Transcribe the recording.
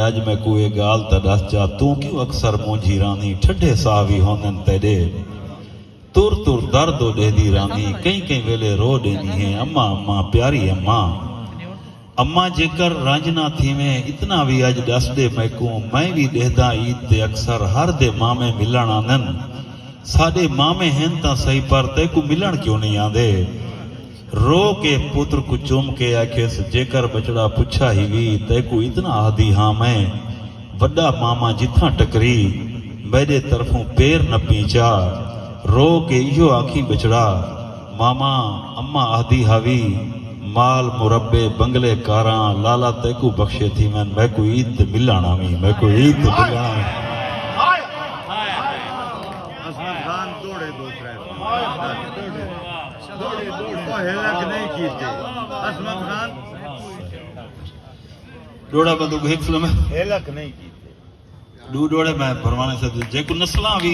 अज मैं कोई गाल त दस जा तू क्यों अक्सर मुंझी रानी ठंडे साह भी होंदन तेरे तुर तुर दर्द ॾेंदी रानी कई कई वेले रो ॾेंदी है अम्मा अम्मा प्यारी अम्मा अम्मा जेकर रांझना थी में इतना भी अज दस दे मैकू मैं भी ॾेंदा ईद ते अक्सर हर दे मामे मिलण आंदन साडे मामे हैं ता सही पर तेकू मिलण क्यों नहीं आंदे रो के पुत्र को चूम के आखेस जेकर बचड़ा पुछा ही भी तेकू इतना आदि हाँ मैं वड्डा मामा जिथा टकरी मेरे तरफों पैर न पींचा रो के इहो आखी बचड़ा मामा अम्मा आदि हावी माल मुरब्बे बंगले कारा लाला तेकू बख्शे थी मैं को ईद मिलाना मी मैं को ईद मिलाना डोड़ा बंदूक एक फिल्म है हेलक नहीं की डू डोड़े मैं फरमाने से जेको नस्ला भी